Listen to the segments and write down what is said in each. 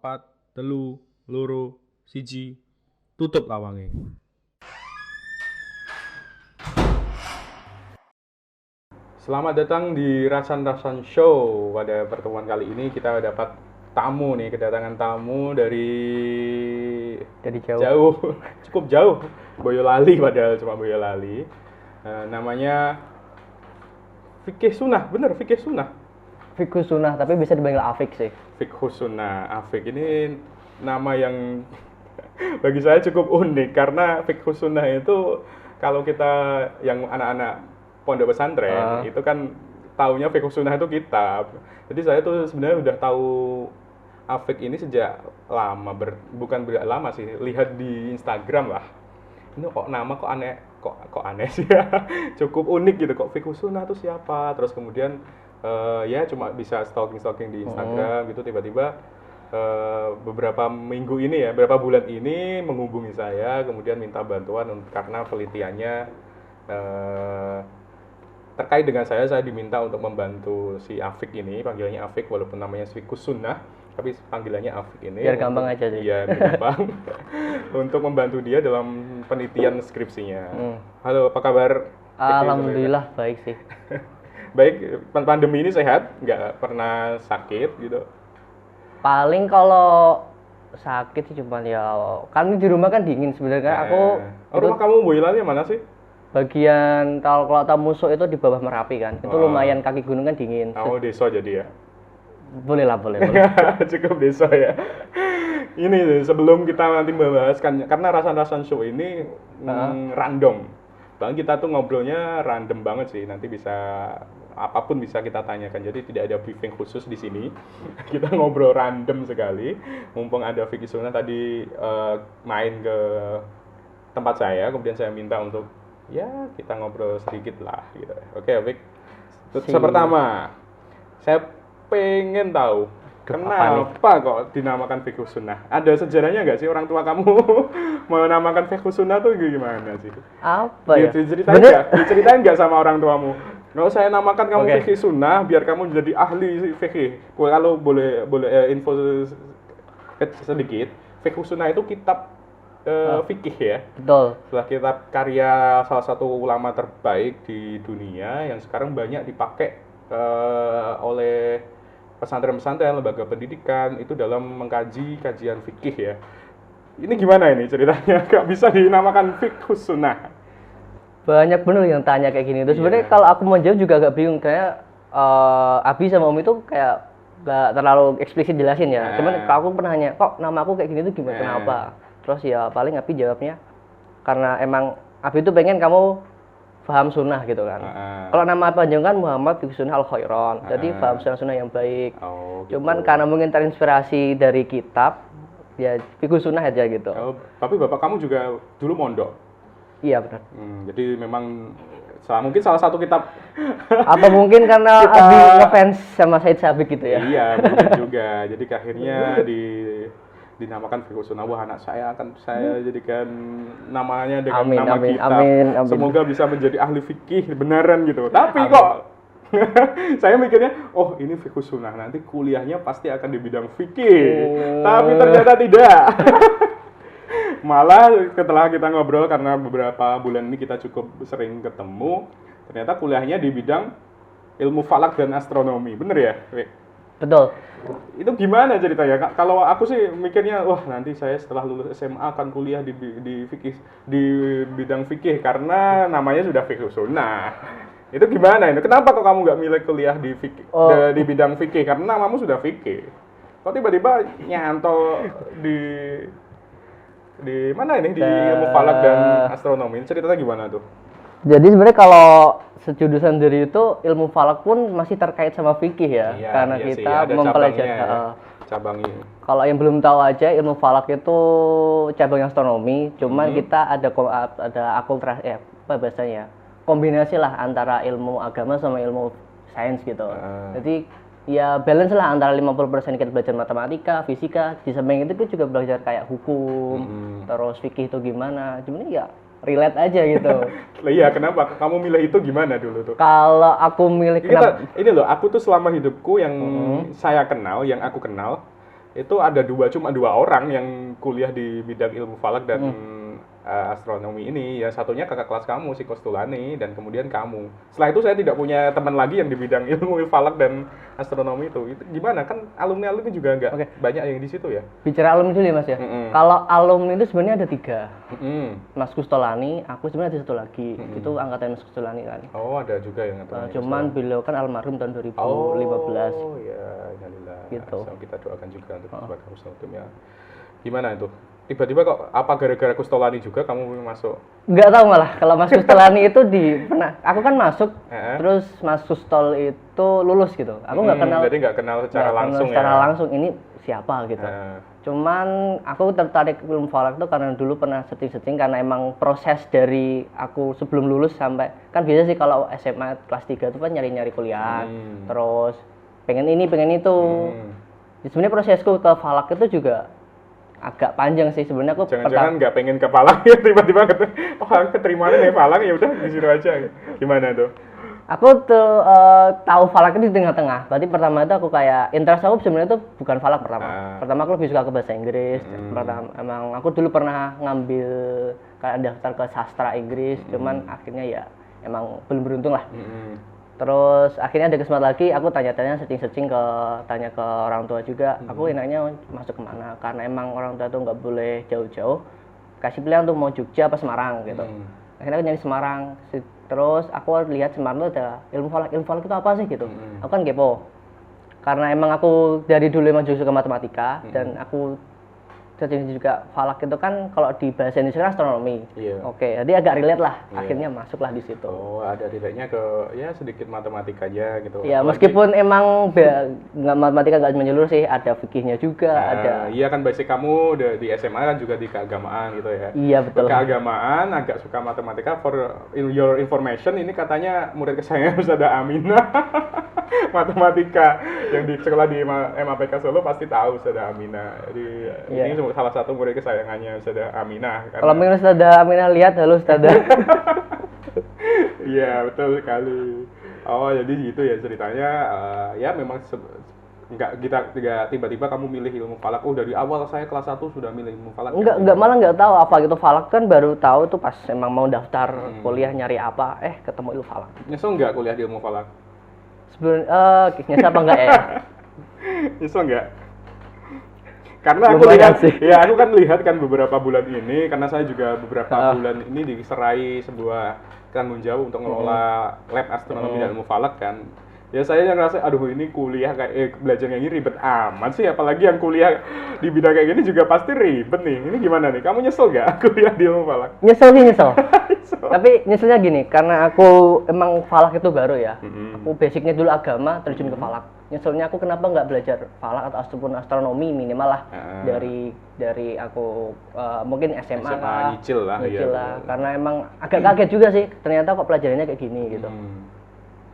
papat, telu, loro, siji, tutup lawange. Selamat datang di Rasan-Rasan Show. Pada pertemuan kali ini kita dapat tamu nih, kedatangan tamu dari jauh. cukup jauh, Boyolali, padahal cuma Boyolali. Namanya Fikih Sunnah, bener Fikih Sunnah. Fikus Sunnah, tapi bisa dipanggil Afik sih. Fikhus Sunnah, Afik ini nama yang bagi saya cukup unik karena Fikhus Sunnah itu kalau kita yang anak-anak pondok pesantren itu kan taunya Fikhus Sunnah itu kitab. Jadi saya tuh sebenarnya udah tahu Afik ini sejak lama, bukan lama sih, lihat di Instagram lah. Ini kok nama kok aneh, kok aneh sih ya. Cukup unik gitu, kok Fikhus Sunnah itu siapa? Terus kemudian ya cuma bisa stalking di Instagram gitu, tiba-tiba beberapa minggu ini ya, beberapa bulan ini menghubungi saya, kemudian minta bantuan karena penelitiannya terkait dengan saya diminta untuk membantu si Afik ini, panggilannya Afik walaupun namanya Fikhus Sunnah, tapi panggilannya Afik ini. Biar gampang aja sih. Iya, gampang. Untuk membantu dia dalam penelitian skripsinya. Halo, apa kabar? Alhamdulillah baik sih. Baik, pandemi ini sehat, nggak pernah sakit gitu. Paling kalau sakit sih cuman ya, kan di rumah kan dingin sebenarnya. Rumah kamu Boyolali mana sih? Bagian kalau tahu Musuh itu di bawah Merapi kan. Itu lumayan kaki gunung kan dingin. Kamu desa jadi ya? Boleh. Cukup desa ya. Ini sebelum kita nanti membahas kan, karena Rasan-Rasan Show ini random. Bahkan kita tuh ngobrolnya random banget sih. Nanti bisa apapun bisa kita tanyakan. Jadi tidak ada briefing khusus di sini. Kita ngobrol random sekali. Mumpung ada Fikih Sunnah tadi main ke tempat saya, kemudian saya minta untuk ya kita ngobrol sedikit lah gitu. Oke, Fik. Pertama, saya pengen tahu kenapa kok dinamakan Fikhus Sunnah? Ada sejarahnya nggak sih orang tua kamu menamakan Fikhus Sunnah tuh gimana sih? Apa ya? Diceritain nggak sama orang tuamu? Kalau saya namakan kamu Fikhus Sunnah biar kamu jadi ahli fikih. Kalau boleh info sedikit, Fikhus Sunnah itu kitab fikih ya. Betul. Setelah kitab karya salah satu ulama terbaik di dunia yang sekarang banyak dipakai oleh pesantren-pesantren, lembaga pendidikan itu dalam mengkaji kajian fikih ya. Ini gimana ini ceritanya? Gak bisa dinamakan Fikhus Sunnah. Banyak bener yang tanya kayak gini. Terus sebenarnya kalau aku mau jawab juga agak bingung, kayak Abi sama Om itu kayak gak terlalu eksplisit jelasin ya. Cuman kalau aku pernah nanya, kok nama aku kayak gini tuh gimana, kenapa? Terus ya paling Abi jawabnya karena emang Abi tuh pengen kamu paham sunnah gitu kan. Kalau nama panjang kan Muhammad Fikhus Sunnah Al-Khairon. Jadi paham sunnah yang baik. Cuman karena mungkin terinspirasi dari kitab, ya Fikhus Sunnah aja gitu. Tapi bapak kamu juga dulu mondok? Iya benar. Jadi memang mungkin salah satu kitab. Apa mungkin karena Abi ngefans sama Said Sabiq gitu ya? Iya mungkin juga. Jadi akhirnya dinamakan Fikhus Sunnah. Wah, anak saya akan saya jadikan namanya dengan nama kitab. Amin. Semoga bisa menjadi ahli fikih beneran gitu. Tapi kok saya mikirnya, oh ini Fikhus Sunnah, nanti kuliahnya pasti akan di bidang fikih. Tapi ternyata tidak. Malah setelah kita ngobrol, karena beberapa bulan ini kita cukup sering ketemu, ternyata kuliahnya di bidang ilmu falak dan astronomi. Bener ya, Fik? Betul. Itu gimana ceritanya? Kalau aku sih mikirnya, wah nanti saya setelah lulus SMA akan kuliah di fikih, di bidang fikih karena namanya sudah Fikhus Sunnah. Itu gimana ini? Kenapa kok kamu nggak milih kuliah di fikih, di bidang fikih? Karena namamu sudah fikih. Kok tiba-tiba nyantol di mana ini, di ilmu falak dan astronomi? Ceritanya gimana tuh? Jadi sebenarnya kalau sejurusan dari itu ilmu falak pun masih terkait sama fikih ya, karena kita mempelajari cabangnya. Kalau yang belum tahu aja, ilmu falak itu cabang astronomi, cuman kita ada apa bahasanya? Kombinasi lah antara ilmu agama sama ilmu sains gitu. Jadi ya balance lah antara 50% kita belajar matematika, fisika, di samping itu kita juga belajar kayak hukum, terus fikih itu gimana. Cuman ya relate aja gitu. Iya, kenapa? Kamu milih itu gimana dulu tuh? Kalau aku milih ini loh, aku tuh selama hidupku yang saya kenal, yang aku kenal, itu ada cuma dua orang yang kuliah di bidang ilmu falak dan astronomi ini. Ya satunya kakak kelas kamu si Kostulani dan kemudian kamu. Setelah itu saya tidak punya teman lagi yang di bidang ilmu falak dan astronomi itu. Itu gimana kan alumni juga nggak banyak yang di situ ya? Bicara alumni dulu ya Mas ya. Kalau alumni itu sebenarnya ada 3. Mas Kustolani, aku sebenarnya ada satu lagi. Itu angkatan Mas Kustolani kan. Oh ada juga yang cuman beliau kan almarhum tahun 2015. Oh ya, innalillah. Gitu. Kita doakan juga untuk keluarga Husnuddin ya. Gimana itu? Tiba-tiba kok apa gara-gara Kustolani juga kamu masuk? Nggak tahu malah kalau Mas Kustolani itu aku kan masuk terus Mas Kustol itu lulus gitu. Aku nggak kenal. Jadi nggak kenal secara langsung ya. Secara langsung ini siapa gitu. Cuman aku tertarik ilmu falak itu karena dulu pernah searching karena emang proses dari aku sebelum lulus sampai kan biasa sih kalau SMA kelas 3 itu kan nyari-nyari kuliah. Terus pengen ini pengen itu. Sebenarnya prosesku ke falak itu juga agak panjang sih sebenarnya. Aku jangan-jangan nggak pengen ke Falang ya tiba-tiba keterima nih Falang ya udah di situ aja. Gimana tuh? Aku tuh tahu falak itu di tengah-tengah. Berarti pertama itu aku kayak interest aku sebenarnya itu bukan falak pertama. Pertama aku lebih suka ke bahasa Inggris. Pertama emang aku dulu pernah ngambil kayak daftar ke sastra Inggris, cuman akhirnya ya emang belum beruntung lah. Terus akhirnya ada kesempatan lagi, aku tanya-tanya, searching tanya ke orang tua juga, aku enaknya masuk kemana, karena emang orang tua tuh nggak boleh jauh-jauh, kasih pilihan tuh mau Jogja apa Semarang gitu. Akhirnya aku nyari Semarang, terus aku lihat Semarang tuh ada ilmu falak itu apa sih gitu. Aku kan kepo, karena emang aku dari dulu emang juga suka matematika, dan aku searching juga falak itu kan kalau di bahasa Indonesia kan astronomi. Oke, jadi agak relate lah. Akhirnya masuklah di situ. Oh, ada relate-nya ke ya sedikit matematikanya gitu. Ya, meskipun emang matematika nggak menyeluruh sih, ada fikihnya juga, ada. Iya kan basic kamu di SMA kan juga di keagamaan gitu ya. Iya, betul. Keagamaan, agak suka matematika. For your information, ini katanya murid kesayangan Ustazah Aminah. Matematika yang di sekolah di MAPK Solo pasti tahu Ustazah Aminah. Jadi ini salah satu murid kesayangannya Ustazah Aminah. Kalau mungkin Ustazah Aminah lihat, halo Ustazah. Iya betul sekali. Oh jadi gitu ya ceritanya. Ya memang nggak tiba-tiba kamu milih ilmu falak. Oh dari awal saya kelas 1 sudah milih ilmu falak. Enggak malah nggak tahu apa gitu falak, kan baru tahu tuh pas emang mau daftar kuliah nyari apa, ketemu ilmu falak. Nyesel nggak kuliah di ilmu falak? Sebenarnya nyesel apa enggak ya? Nyesel nggak? Karena aku kan lihat kan beberapa bulan ini, karena saya juga beberapa bulan ini diserai sebuah tanggung jawab untuk ngelola lab astronomi dan ilmu falak kan. Ya saya yang ngerasa, aduh ini kuliah kayak belajar kayak gini ribet amat sih, apalagi yang kuliah di bidang kayak gini juga pasti ribet nih. Ini gimana nih? Kamu nyesel nggak kuliah di ilmu falak? Nyesel. Tapi nyeselnya gini, karena aku emang falak itu baru ya. Aku basicnya dulu agama, terjun ke falak. Nyeselnya aku kenapa nggak belajar falak atau astronomi minimal lah dari aku mungkin SMA nyicil lah. Karena emang agak kaget juga sih, ternyata kok pelajarannya kayak gini gitu.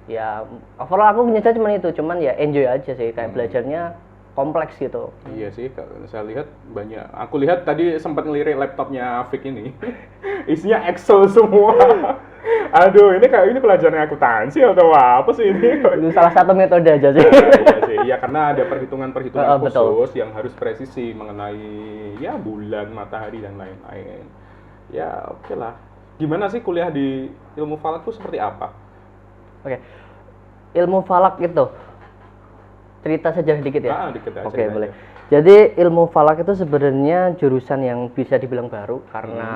Ya overall aku nyesel cuman ya enjoy aja sih, kayak belajarnya kompleks gitu. Iya sih, saya lihat banyak. Aku lihat tadi sempat ngelirik laptopnya Afik ini. Isinya Excel semua. Aduh, ini pelajaran akuntansi atau apa sih ini? Itu salah satu metode aja sih. Iya sih, iya karena ada perhitungan khusus yang harus presisi mengenai ya bulan, matahari dan lain-lain. Ya oke lah. Gimana sih kuliah di ilmu falak itu seperti apa? Oke. Ilmu falak itu cerita sejarah dikit ya? Dikit aja. Oke, boleh. Jadi ilmu falak itu sebenarnya jurusan yang bisa dibilang baru karena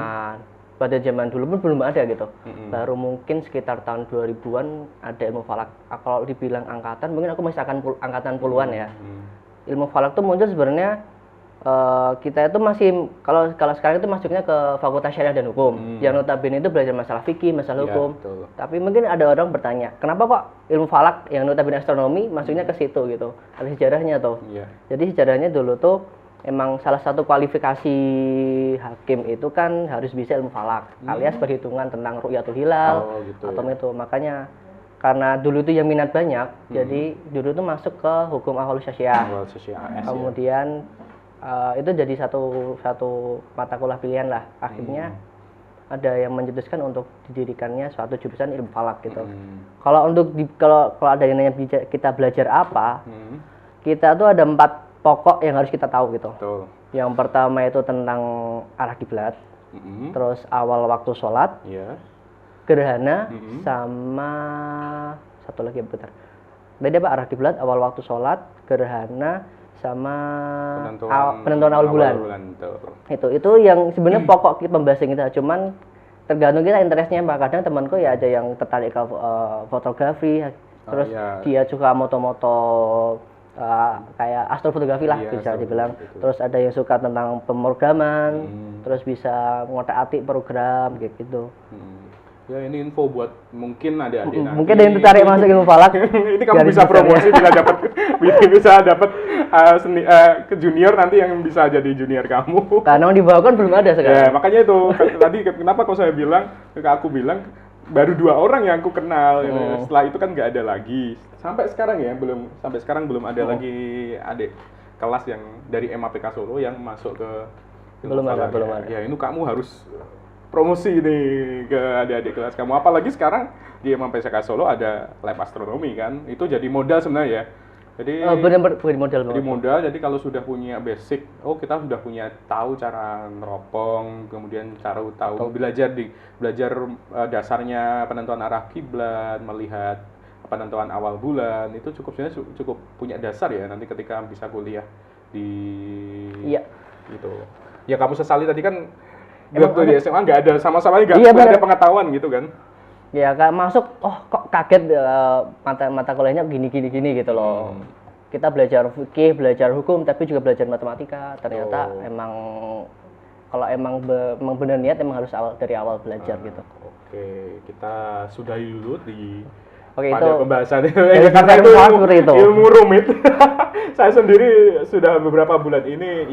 pada zaman dulu pun belum ada gitu. Baru mungkin sekitar tahun 2000-an ada ilmu falak. Kalau dibilang angkatan, mungkin aku masih akan angkatan puluhan ya. Ilmu falak itu muncul sebenarnya kita itu masih kalau sekarang itu masuknya ke Fakultas Syariah dan Hukum. Yang notabene itu belajar masalah fikih, masalah hukum. Betul. Tapi mungkin ada orang bertanya, kenapa kok ilmu falak yang notabene astronomi masuknya ke situ gitu? Ada sejarahnya tuh. Jadi sejarahnya dulu tuh emang salah satu kualifikasi hakim itu kan harus bisa ilmu falak, alias perhitungan tentang ru'yatul hilal atau itu. Makanya karena dulu itu yang minat banyak, jadi dulu tuh masuk ke hukum ahwal syariah. Kemudian itu jadi satu mata kuliah pilihan lah. Akhirnya ada yang mencetuskan untuk didirikannya suatu jurusan ilmu falak gitu. Kalau ada yang nanya kita belajar apa, kita tuh ada pokok yang harus kita tahu gitu. Betul. Yang pertama itu tentang arah kiblat, terus awal waktu sholat, Iya. gerhana, sama satu lagi bentar. Tadi apa? Arah kiblat, awal waktu sholat, gerhana, sama penentuan awal bulan. Itu yang sebenarnya pokok pembahasan kita. Cuman tergantung kita interestnya apa. Kadang temanku ya ada yang tertarik ke fotografi, terus dia juga moto-moto kayak astrofotografi lah bisa dibilang. Terus ada yang suka tentang pemrograman, terus bisa ngotak-atik program kayak gitu. Ya ini info buat mungkin adik-adik nanti. Mungkin ada yang tertarik masuk ilmu falak. Ini kamu bisa promosi bisa dapat ke junior nanti yang bisa jadi junior kamu. Karena di bawah kan belum ada sekarang. Ya makanya itu tadi kenapa kok saya bilang aku bilang baru 2 orang yang aku kenal. Setelah itu kan nggak ada lagi. Sampai sekarang belum ada lagi adik kelas yang dari MAPK Solo yang masuk ke belum ada. Ya ini kamu harus promosi nih ke adik-adik kelas kamu. Apalagi sekarang di MAPK Solo ada lab astronomi kan. Itu jadi modal sebenarnya ya. Jadi modal. Jadi kalau sudah punya basic, kita sudah punya tahu cara neropong, kemudian tahu belajar dasarnya penentuan arah kiblat, melihat penentuan awal bulan, itu cukup punya dasar ya nanti ketika bisa kuliah di gitu. Ya kamu sesali tadi kan waktu di SMA nggak ada ada pengetahuan gitu kan. Ya kayak masuk, kok kaget mata kuliahnya gini gitu loh. Kita belajar fikih, belajar hukum, tapi juga belajar matematika. Ternyata kalau emang benar niat emang harus dari awal belajar gitu. Oke, kita sudahi dulu pada pembahasan karena itu ilmu rumit. Saya sendiri sudah beberapa bulan ini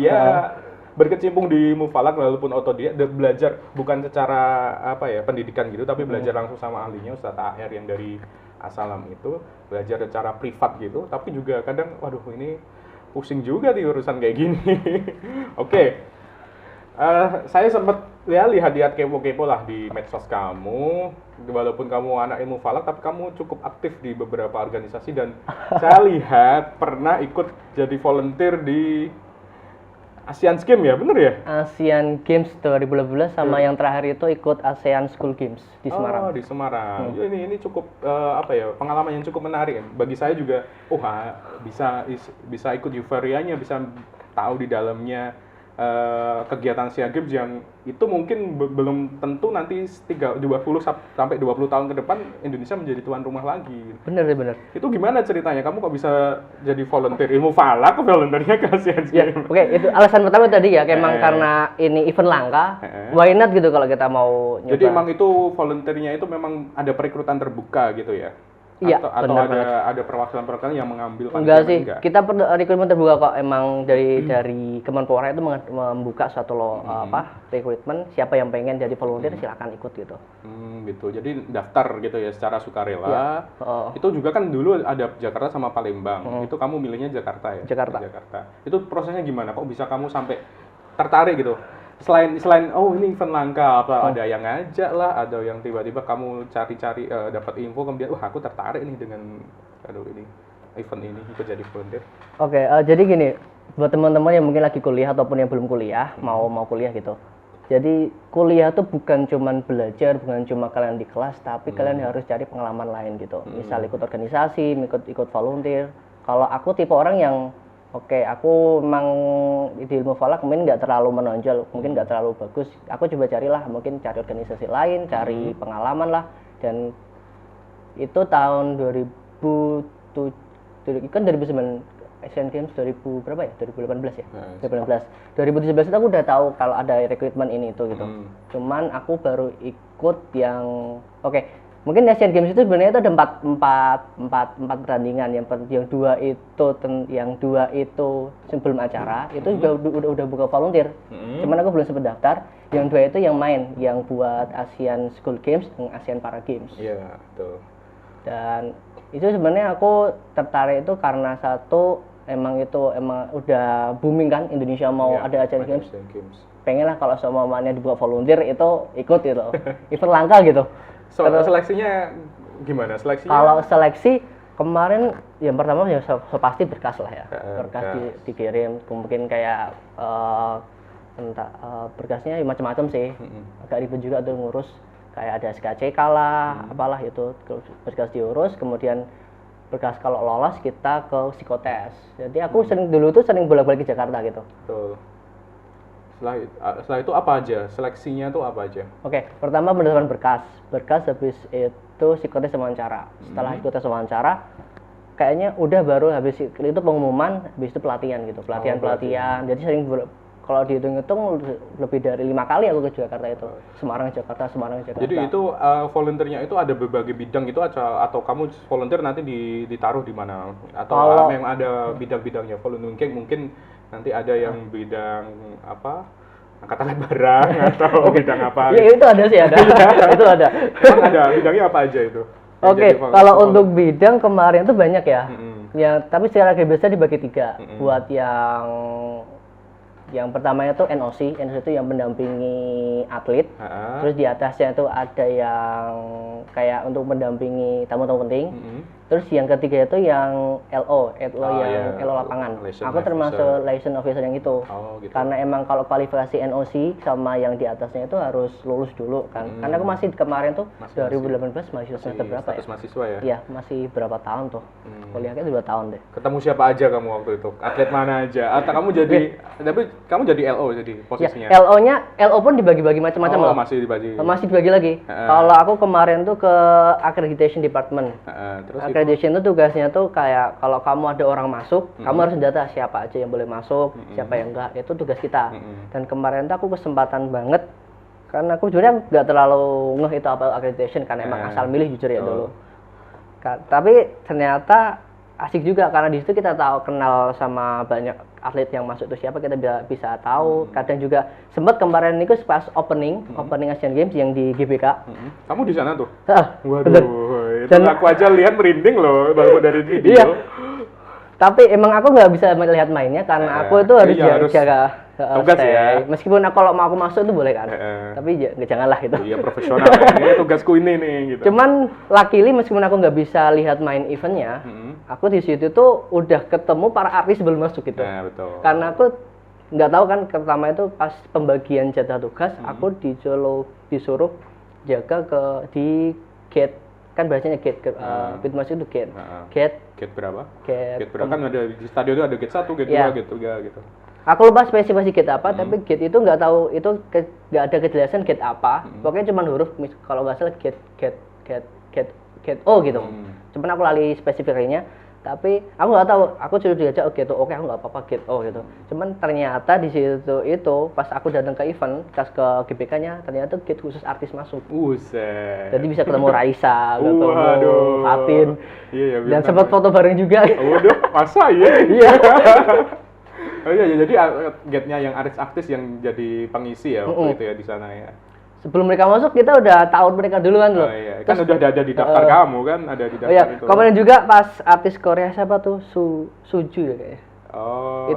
berkecimpung di Mufalak walaupun otodidak, belajar bukan secara pendidikan gitu, tapi belajar langsung sama ahlinya Ustadz Aher yang dari Asalam itu, belajar secara privat gitu, tapi juga kadang ini pusing juga di urusan kayak gini. Oke. Saya sempat lihat kepo-kepo lah di medsos kamu, walaupun kamu anak ilmu falak tapi kamu cukup aktif di beberapa organisasi dan saya lihat pernah ikut jadi volunteer di Asian Games ya, bener ya? Asian Games 2012 sama yang terakhir itu ikut ASEAN School Games di Semarang. Di Semarang. Ini cukup pengalaman yang cukup menarik. Bagi saya juga, bisa ikut euforianya, bisa tahu di dalamnya kegiatan Asian Games yang itu mungkin belum tentu nanti 20 sampai 20 tahun ke depan Indonesia menjadi tuan rumah lagi. Bener. Itu gimana ceritanya? Kamu kok bisa jadi volunteer ilmu falak, volunteernya ke Asian Games? Oke, itu alasan pertama tadi ya, emang karena ini event langka, why not gitu kalau kita mau nyoba. Jadi emang itu volunteernya itu memang ada perekrutan terbuka gitu ya? Iya, atau ada perwakilan yang mengambil enggak sih, kita rekrutmen terbuka kok. Emang dari Kemenpora itu membuka suatu rekrutmen, siapa yang pengen jadi volunteer silakan ikut gitu. Gitu. Jadi daftar gitu ya secara sukarela. Itu juga kan dulu ada Jakarta sama Palembang. Itu kamu milihnya Jakarta ya? Jakarta. Itu prosesnya gimana? Kok bisa kamu sampai tertarik gitu? Selain ini event langka, ada yang ngajak lah, ada yang tiba-tiba kamu cari-cari dapat info kemudian aku tertarik nih dengan event ini ikut jadi volunteer. Oke, jadi gini, buat teman-teman yang mungkin lagi kuliah ataupun yang belum kuliah, mau kuliah gitu. Jadi kuliah tuh bukan cuman belajar, bukan cuma kalian di kelas, tapi kalian harus cari pengalaman lain gitu. Misal ikut organisasi, ikut volunteer. Kalau aku tipe orang yang aku memang di ilmu falak mungkin nggak terlalu menonjol, mungkin nggak terlalu bagus. Aku coba carilah, mungkin cari organisasi lain, cari pengalaman lah. Dan itu tahun 2007, kan 2009 Asian Games 2000 berapa ya? 2018 ya? 2018. 2017 itu aku udah tahu kalau ada rekrutmen ini itu gitu. Cuman aku baru ikut yang mungkin Asian Games itu sebenarnya itu ada empat pertandingan. Yang dua itu sebelum acara itu udah buka volunteer. Cuman aku belum sempat daftar. Yang dua itu yang main, yang buat Asian School Games dan Asian Para Games. Iya, betul. Dan itu sebenarnya aku tertarik itu karena satu emang udah booming kan Indonesia mau ada Asian Games. Pengen lah kalau semuanya dibuka volunteer itu ikut gitu. Event langka gitu. Seleksinya gimana? Kalau seleksi kemarin Yang pertama ya pasti berkas lah ya. Berkas dikirim, mungkin kayak berkasnya ya macam-macam sih. Agak ribet juga tuh ngurus, kayak ada SKCK lah, apalah itu berkas diurus, kemudian berkas kalau lolos kita ke psikotes. Jadi aku dulu tuh sering bolak-balik ke Jakarta gitu. Betul. Setelah itu apa aja? Seleksinya tuh apa aja? Oke, pertama berdasarkan berkas, habis itu psikotes wawancara. Setelah psikotes wawancara, kayaknya udah baru habis itu pengumuman, habis itu pelatihan gitu, pelatihan. Jadi sering kalau dihitung-hitung lebih dari 5 kali aku ke Jakarta itu. Semarang Jakarta. Jadi itu volunteernya itu ada berbagai bidang gitu atau kamu volunteer nanti ditaruh di mana? Atau memang ada bidang-bidangnya volunteer mungkin nanti ada yang bidang apa? Angkat barang atau bidang apa? Iya, itu ada sih, ada. Itu ada. Emang ada bidangnya apa aja itu? Oke, kalau untuk bidang kemarin tuh banyak ya. Ya, tapi secara besar dibagi 3. Buat yang pertamanya tuh NOC itu yang mendampingi atlet. Terus di atasnya tuh ada yang kayak untuk mendampingi tamu-tamu penting. Terus yang ketiga itu yang LO LO lapangan. Aku termasuk license officer yang itu. Gitu. Karena emang kalau kualifikasi NOC sama yang di atasnya itu harus lulus dulu kan. Karena aku masih kemarin tuh 2018 mahasiswa semester berapa ya? Mahasiswa ya? Iya, masih berapa tahun tuh. Kuliahnya 2 tahun deh. Ketemu siapa aja kamu waktu itu? Atlet mana aja? Atau kamu tapi kamu jadi LO jadi posisinya? Ya, LO pun dibagi-bagi macam-macam loh. Masih dibagi lagi. Kalau aku kemarin tuh ke accreditation department. Terus accreditation itu tugasnya tuh kayak kalau kamu ada orang masuk, kamu harus data siapa aja yang boleh masuk, siapa yang enggak. Itu tugas kita. Dan kemarin tuh aku kesempatan banget karena aku sebenarnya nggak terlalu ngeh itu apa accreditation karena emang asal milih jujur ya dulu. Tapi ternyata asik juga karena di situ kita kenal sama banyak atlet yang masuk itu siapa, kita bisa tahu. Kadang juga sempat kemarin itu pas opening Asian Games yang di GBK. Kamu di sana tuh? Waduh, bener. Itu aku aja lihat merinding loh baru dari video. Iya. Tapi emang aku nggak bisa melihat mainnya karena aku itu harus jaga tugas ya. Meskipun kalau mau aku masuk itu boleh kan, tapi janganlah gitu. Iya, profesional. Ini tugasku ini nih gitu. Cuman luckily meskipun aku nggak bisa lihat main eventnya, aku di situ tuh udah ketemu para artis sebelum masuk gitu. Betul. Karena aku nggak tahu kan, pertama itu pas pembagian jatah tugas, aku disuruh jaga di gate, kan bahasanya gate, pintu masuk itu gate. Gate berapa? Gate berapa kan ada di stadion itu ada gate 1, gate 2, gate 3 gitu. Aku lupa spesifikasi gate apa, tapi gate itu nggak tahu itu nggak ada kejelasan gate apa. Pokoknya cuma huruf, kalau nggak salah gate O gitu. Cuman aku lali spesifikasinya, tapi aku nggak tahu. Aku sudah diajak gate O, oke aku nggak apa-apa gate O gitu. Cuman ternyata di situ itu pas aku datang ke event, pas ke GBK-nya, ternyata gate khusus artis masuk. Buset. Jadi bisa ketemu Raisa, ketemu Fatin, dan sempat foto bareng juga. Waduh, masa ya? Iya. Oh iya, jadi gate-nya yang artis-artis yang jadi pengisi ya waktu itu ya di sana ya. Sebelum mereka masuk kita udah tahu mereka dulu kan loh. Oh iya, kan udah ada di daftar kamu kan, ada di daftar itu. Kemarin juga pas artis Korea siapa tuh Suju ya kayaknya. Oh.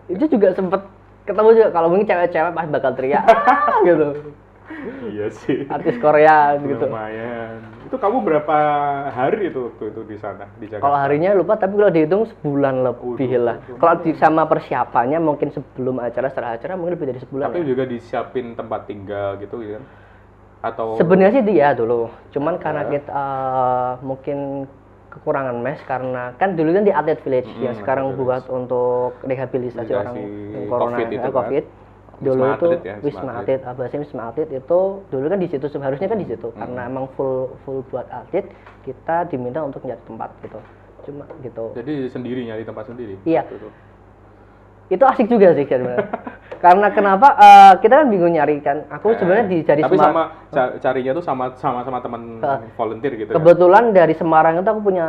Itu juga sempet ketemu juga, kalau mungkin cewek-cewek pas bakal teriak gitu. Iya sih. Artis Korea gitu. Lumayan. Itu kamu berapa hari itu di sana di Jakarta? Kalau harinya lupa, tapi kalau dihitung sebulan lebih lah. Kalau sama persiapannya mungkin sebelum acara, setelah acara mungkin lebih dari sebulan. Tapi juga disiapin tempat tinggal gitu kan? Atau sebenarnya sih dia dulu. Cuman karena kita mungkin kekurangan mes karena kan dulu kan di Atlet Village yang sekarang buat untuk rehabilitasi orang yang corona COVID. Dulu itu Wisma Atlet, bahasanya Wisma Atlet itu dulu kan di situ, seharusnya kan di situ karena emang full buat atlet, kita diminta untuk nyari tempat gitu. Cuma gitu. Jadi sendiri nyari tempat sendiri. Iya. Itu asik juga sih sebenarnya. Karena kenapa kita kan bingung nyari kan. Aku sebenarnya dari tapi Semarang. Tapi carinya tuh sama teman volunteer gitu. Kebetulan dari Semarang itu aku punya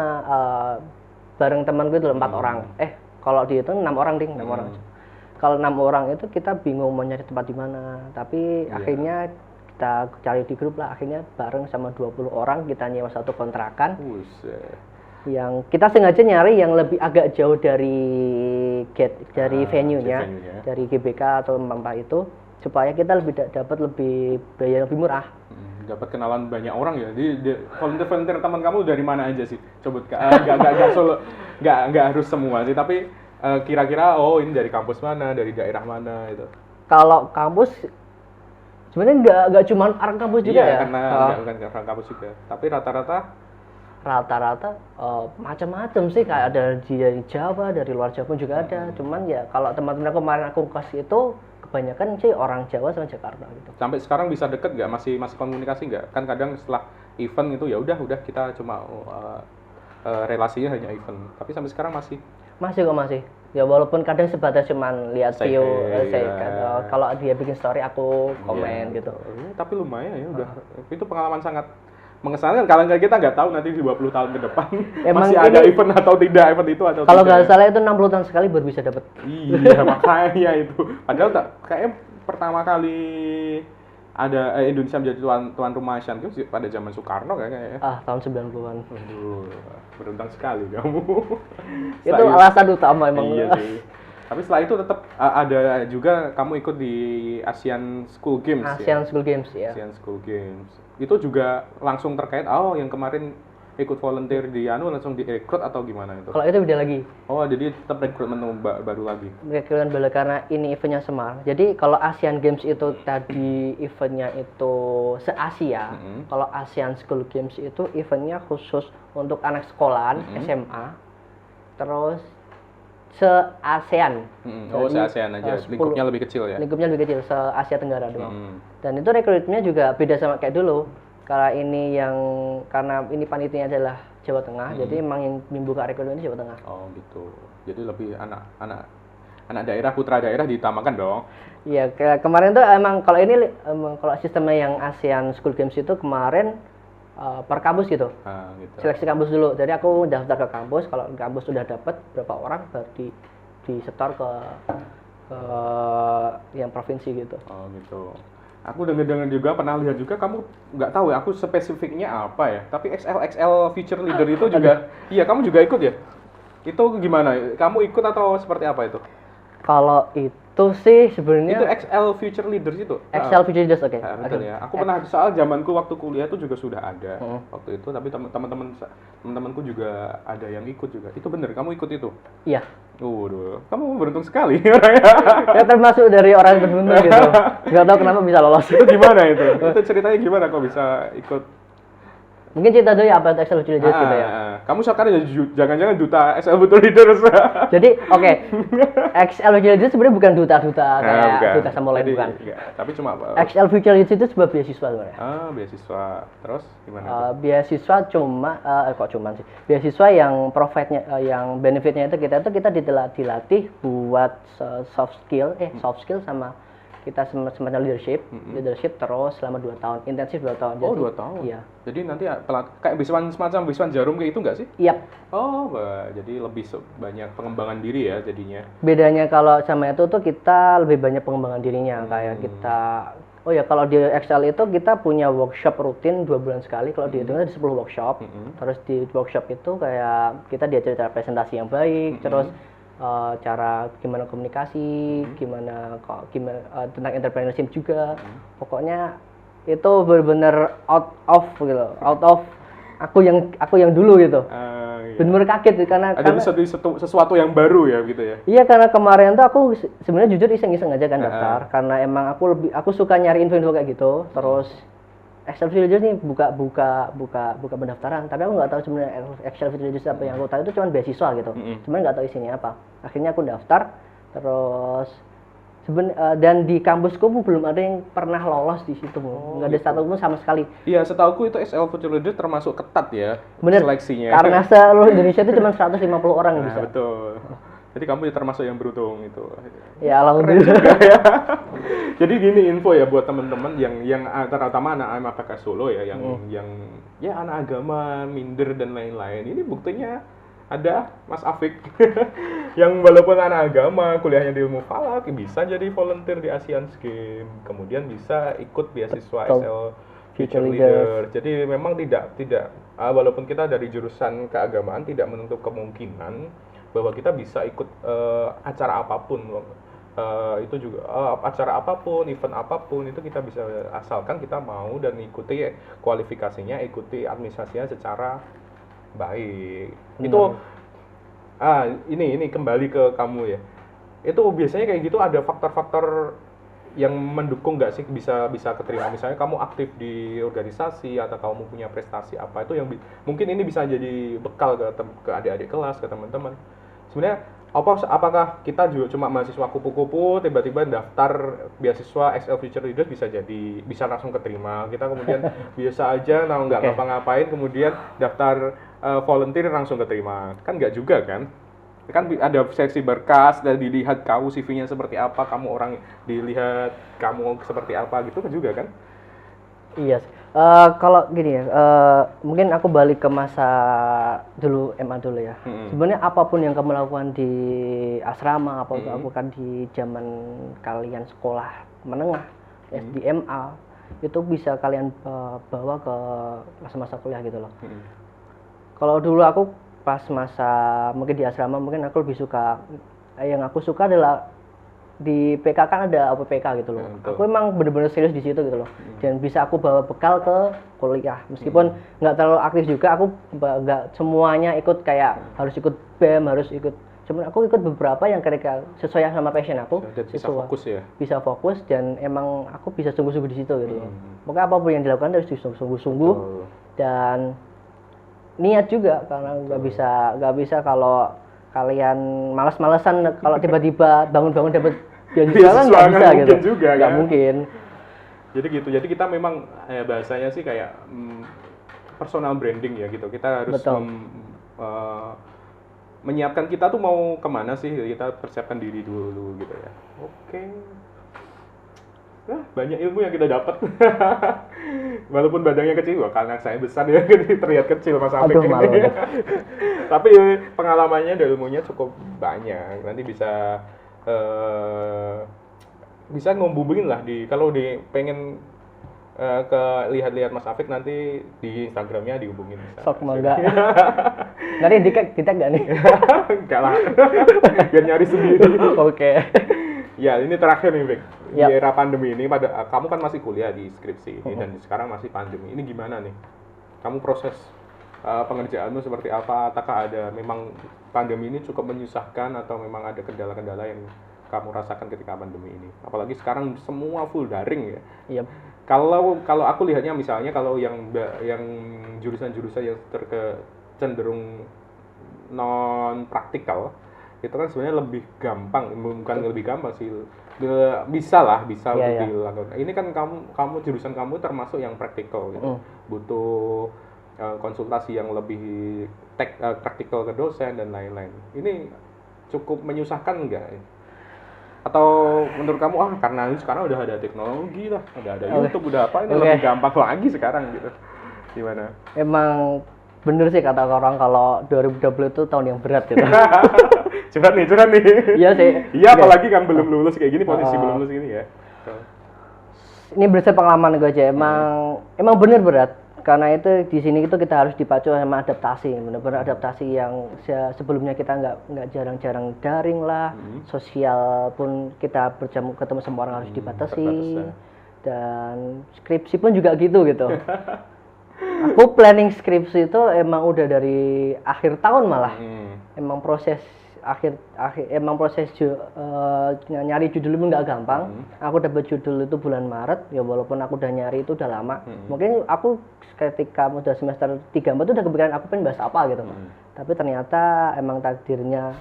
bareng temanku itu 4 orang. Kalau dihitung 6 orang ding, 6 orang. Kalau 6 orang itu kita bingung mau nyari tempat di mana. Tapi akhirnya kita cari di grup lah. Akhirnya bareng sama 20 orang kita nyewa satu kontrakan. Yang kita sengaja nyari yang lebih agak jauh dari venue-nya, dari GBK atau Mampa itu, supaya kita dapat lebih biaya lebih murah. dapat kenalan banyak orang ya. Di volunteer teman kamu dari mana aja sih? Coba nggak solo, nggak harus semua sih, tapi kira-kira ini dari kampus mana, dari daerah mana itu. Kalau kampus sebenarnya nggak cuma orang kampus juga iya, ya. Karena bukan orang kampus juga, tapi rata-rata macam-macam sih, kayak ada dari Jawa, dari luar Jawa pun juga ada. Cuman ya kalau teman-teman aku kemarin aku kasih itu kebanyakan sih orang Jawa sama Jakarta gitu. Sampai sekarang bisa deket nggak? Masih komunikasi nggak? Kan kadang setelah event itu ya udah kita cuma relasinya hanya event. Tapi sampai sekarang masih Masih. Ya walaupun kadang sebatas cuman lihat Say view, hey, kalau dia bikin story aku komen gitu. Tapi lumayan ya udah. Itu pengalaman sangat mengesankan. Kalau kita nggak tahu nanti 20 tahun ke depan masih ada event atau tidak, event itu atau kalau nggak salah itu 60 tahun sekali baru bisa dapat. Iya, makanya itu. Padahal kayaknya pertama kali ada Indonesia menjadi tuan rumah Asian Games pada zaman Soekarno kayaknya ya. Tahun 90-an. Aduh, beruntung sekali kamu. Itu alasan utama emang. Iya sih. Tapi setelah itu tetap ada juga kamu ikut di Asian School Games School Games ya. Asian School Games. Itu juga langsung terkait yang kemarin ikut volunteer di langsung direkrut atau gimana itu? Kalau itu beda lagi. Jadi tetap rekrutmen baru lagi. Rekrutmen baru karena ini eventnya Semar. Jadi kalau Asian Games itu tadi eventnya itu se-Asia. Kalau Asian School Games itu eventnya khusus untuk anak sekolahan SMA. Terus se-ASEAN. Se-ASEAN aja. Lingkupnya lebih kecil ya? Lingkupnya lebih kecil, se-Asia Tenggara doang. Dan itu rekrutmennya juga beda sama kayak dulu. Karena ini panitianya adalah Jawa Tengah, jadi emang yang membuka rekrutmen Jawa Tengah. Oh gitu. Jadi lebih anak daerah, putra daerah diutamakan dong. Iya, kemarin tuh emang kalau sistemnya yang ASEAN School Games itu kemarin per kampus gitu. Gitu. Seleksi kampus dulu. Jadi aku daftar ke kampus, kalau kampus sudah dapat berapa orang baru disetor ke yang provinsi gitu. Oh gitu. Aku dengar juga, pernah lihat juga, kamu nggak tahu ya, aku spesifiknya apa ya, tapi XL Future Leader itu juga, iya kamu juga ikut ya? Itu gimana? Kamu ikut atau seperti apa itu? Kalau itu sih sebenarnya itu XL Future Leaders itu. XL Future Leaders, oke. Betul ya. Aku pernah, soal zamanku waktu kuliah itu juga sudah ada waktu itu, tapi teman-temanku juga ada yang ikut juga. Itu bener, kamu ikut itu? Iya. Kamu beruntung sekali. Ya termasuk dari orang beruntung gitu. Nggak tahu kenapa bisa lolos. Itu gimana itu? Itu ceritanya gimana kok bisa ikut? Mungkin cerita dulu ya apa itu XL Future Leaders gitu ya. Kamu sekarang jangan-jangan duta XL Future Leaders. Jadi XL Future Leaders sebenarnya bukan duta-duta kayak duta samurai, bukan. Tapi cuma XL Future Leaders itu sebuah beasiswa sebenarnya. Beasiswa. Terus gimana? Beasiswa beasiswa yang yang benefitnya itu kita dilatih buat soft skill sama kita semacam leadership terus selama 2 tahun, intensif 2 tahun. Jadi, 2 tahun? Iya. Jadi nanti kayak semacam Wiswan Jarum kayak itu nggak sih? Iya. Jadi lebih banyak pengembangan diri ya jadinya. Bedanya kalau sama itu tuh kita lebih banyak pengembangan dirinya, kayak kita kalau di Excel itu kita punya workshop rutin 2 bulan sekali, kalau di itu ada 10 workshop. Terus di workshop itu kayak kita diajar cara presentasi yang baik, terus cara gimana komunikasi, gimana tentang entrepreneurship juga. Pokoknya itu benar-benar out of aku yang dulu gitu. Benar-benar kaget karena sesuatu yang baru ya gitu ya. Iya, karena kemarin tuh aku sebenarnya jujur iseng-iseng aja kan daftar, karena emang aku suka nyari info-info kayak gitu. Terus Excel Future Leaders nih buka pendaftaran, tapi aku nggak tahu sebenarnya Excel Future Leaders apa. Yang aku tahu itu cuma beasiswa gitu, cuman nggak tahu isinya apa. Akhirnya aku daftar, terus dan di kampusku belum ada yang pernah lolos di situ, nggak ada satupun sama sekali. Iya, setauku itu Excel Future Leaders termasuk ketat ya. Bener, seleksinya. Karena seluruh Indonesia itu cuma 150 orang yang bisa. Betul. Jadi kamu termasuk yang beruntung itu. Ya alhamdulillah. Ya. Jadi gini info ya buat teman-teman yang terutama anak APK Solo ya, yang ya anak agama, minder dan lain-lain. Ini buktinya ada Mas Afik yang walaupun anak agama, kuliahnya di ilmu falak, bisa jadi volunteer di Asian Games, kemudian bisa ikut beasiswa XL Future Leader. Jadi memang tidak walaupun kita dari jurusan keagamaan tidak menutup kemungkinan bahwa kita bisa ikut acara apapun itu juga acara apapun, event apapun itu kita bisa, asalkan kita mau dan ikuti kualifikasinya, ikuti administrasinya secara baik. Itu ini kembali ke kamu ya. Itu biasanya kayak gitu ada faktor-faktor yang mendukung nggak sih bisa keterima, misalnya kamu aktif di organisasi atau kamu punya prestasi apa itu yang mungkin ini bisa jadi bekal ke adik-adik kelas, ke teman-teman. Sebenarnya apakah kita juga cuma mahasiswa kupu-kupu tiba-tiba daftar beasiswa XL Future Leaders bisa langsung keterima, kita kemudian biasa aja nggak ngapa-ngapain kemudian daftar volunteer langsung keterima, kan nggak juga kan ada seksi berkas dan dilihat kamu CV-nya seperti apa, kamu orang dilihat kamu seperti apa gitu kan juga kan. Iya, kalau gini ya, mungkin aku balik ke masa dulu MA dulu ya. Sebenarnya apapun yang kamu lakukan di asrama, apa yang lakukan di zaman kalian sekolah menengah, SD, MA, itu bisa kalian bawa ke masa-masa kuliah gitu loh. Kalau dulu aku pas masa mungkin di asrama, mungkin aku lebih suka, yang aku suka adalah di PK kan ada APPK gitu loh. Aku emang bener-bener serius di situ gitu loh. Dan bisa aku bawa bekal ke kuliah. Meskipun nggak terlalu aktif juga, aku nggak semuanya ikut kayak harus ikut BEM, harus ikut. Cuman aku ikut beberapa yang kira-kira sesuai sama passion aku. Dan bisa fokus ya. Bisa fokus dan emang aku bisa sungguh-sungguh di situ gitu loh. Pokoknya apapun yang dilakukan harus sungguh-sungguh dan niat juga, karena nggak bisa kalau kalian malas-malesan kalau tiba-tiba bangun-bangun dapat beasiswa kan nggak bisa gitu juga, nggak kan? mungkin. Jadi gitu, jadi kita memang bahasanya sih kayak personal branding ya gitu, kita harus menyiapkan kita tuh mau kemana sih, kita persiapkan diri dulu gitu ya. Oke. Banyak ilmu yang kita dapat. Walaupun badannya kecil, karena saya besar ya terlihat kecil Mas Afik ini. Tapi pengalamannya dan ilmunya cukup banyak. Nanti bisa ngomongin lah kalau pengen ke lihat-lihat Mas Afik nanti di Instagramnya dihubungin. Sok mangga. Nanti di-tag nggak nih? Enggak lah. Biar nyari sendiri. Oke. Ya, ini terakhir nih, Vic. Di Yep. era pandemi ini, kamu kan masih kuliah di skripsi ini, dan sekarang masih pandemi. Ini gimana nih? Kamu proses pengerjaanmu seperti apa? Apakah ada memang pandemi ini cukup menyusahkan atau memang ada kendala-kendala yang kamu rasakan ketika pandemi ini? Apalagi sekarang semua full daring ya. Yep. Kalau aku lihatnya misalnya kalau yang jurusan-jurusan yang cenderung non praktikal itu kan sebenarnya lebih gampang, bukan lebih gampang sih, bisa untuk dilakukan. Ini kan kamu jurusan kamu termasuk yang praktikal gitu, butuh konsultasi yang lebih praktikal ke dosen dan lain-lain. Ini cukup menyusahkan enggak? Atau menurut kamu karena sekarang udah ada teknologi lah, udah ada YouTube, udah apa, ini lebih gampang lagi sekarang gitu? Gimana? Emang bener sih kata orang kalau 2020 itu tahun yang berat gitu. Curhat nih. Iya sih. Iya, apalagi kan belum lulus kayak gini, posisi belum lulus gini ya. Ini berdasarkan pengalaman gue aja. Emang bener berat. Karena itu di sini itu kita harus dipacu sama adaptasi, benar-benar adaptasi yang sebelumnya kita nggak jarang-jarang daring lah, sosial pun kita ketemu sama orang harus dibatasi, dan skripsi pun juga gitu. Aku planning skripsi itu emang udah dari akhir tahun malah. Emang proses nyari judul itu nggak gampang. Aku dapat judul itu bulan Maret, ya walaupun aku udah nyari itu udah lama. Mungkin aku ketika udah semester 3-4 itu udah kepikiran aku pengen bahas apa gitu. Tapi ternyata emang takdir ya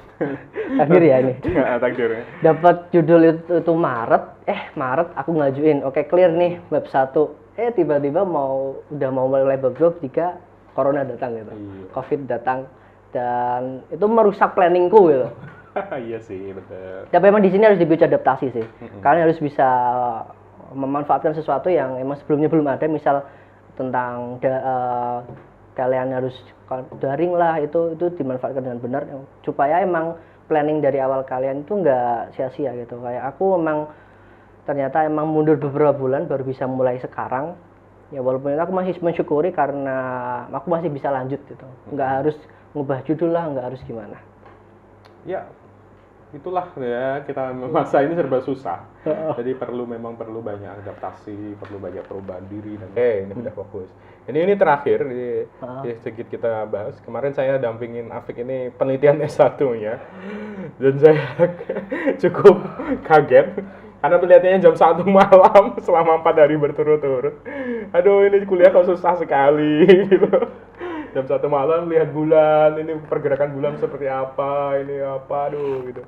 ini. Takdirnya. Dapat judul itu Maret aku ngajuin. Oke, clear nih bab 1. Tiba-tiba udah mau mulai bab 2, 3 corona datang gitu. Covid datang. Dan itu merusak planningku gitu. Iya sih, betul. Tapi emang di sini harus dibikin adaptasi sih. Kalian harus bisa memanfaatkan sesuatu yang emang sebelumnya belum ada, misal tentang kalian harus daring lah, itu dimanfaatkan dengan benar supaya emang planning dari awal kalian itu nggak sia-sia gitu. Kayak aku ternyata emang mundur beberapa bulan baru bisa mulai sekarang. Ya walaupun aku masih mensyukuri karena aku masih bisa lanjut gitu. Nggak harus ngubah judul lah, nggak harus gimana. Ya, itulah ya, kita masa ini serba susah. Jadi memang perlu banyak adaptasi, perlu banyak perubahan diri dan ini udah fokus. Ini terakhir sedikit kita bahas. Kemarin saya dampingin Afik ini penelitian S1-nya. Dan saya cukup kaget karena penelitiannya jam 1 malam selama 4 hari berturut-turut. Aduh, ini kuliah kok susah sekali gitu. Jam 1 malam lihat bulan, ini pergerakan bulan seperti apa, ini apa, aduh gitu.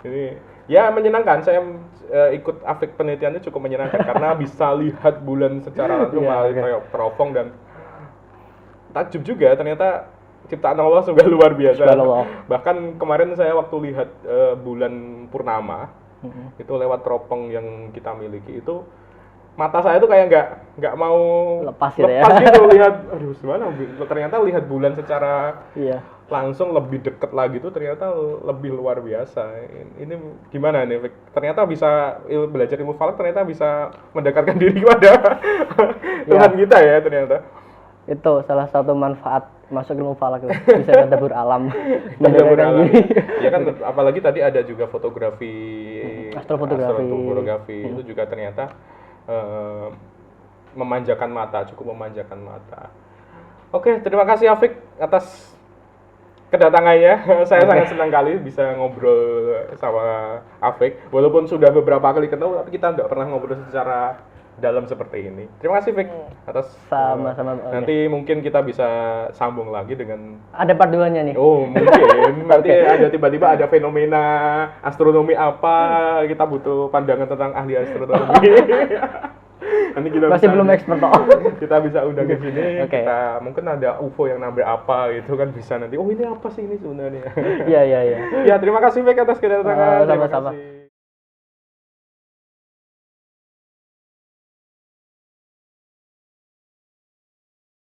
Ini ya menyenangkan, saya ikut Afik penelitiannya cukup menyenangkan karena bisa lihat bulan secara langsung melalui teropong dan takjub juga ternyata ciptaan Allah sungguh luar biasa. Bahkan kemarin saya waktu lihat bulan purnama itu lewat teropong yang kita miliki itu, mata saya tuh kayak nggak mau lepas gitu lihat, aduh gimana, ternyata lihat bulan secara langsung lebih deket lagi tuh ternyata lebih luar biasa. Ini gimana nih, ternyata bisa belajar ilmu falak, ternyata bisa mendekatkan diri kepada Tuhan kita ya ternyata. Itu salah satu manfaat masuk ilmu falak, bisa tadabbur alam. Tadabbur alam. Ya kan, apalagi tadi ada juga fotografi, astrofotografi. Itu juga ternyata memanjakan mata, cukup memanjakan mata. Oke, terima kasih Afik atas kedatangannya. Saya sangat senang kali bisa ngobrol sama Afik. Walaupun sudah beberapa kali ketemu, tapi kita nggak pernah ngobrol secara dalam seperti ini. Terima kasih Fik atas sama-sama. Nanti mungkin kita bisa sambung lagi dengan ada part 2-nya nih. Oh, mungkin nanti ada tiba-tiba ada fenomena astronomi apa, kita butuh pandangan tentang ahli astronomi. Nanti kita masih belum expert kok. Kita bisa undang ke sini. Kita mungkin ada UFO yang nabrak apa gitu kan, bisa nanti. Oh, ini apa sih ini sebenarnya? Iya. Ya, terima kasih Fik atas kedatangan. Sama-sama.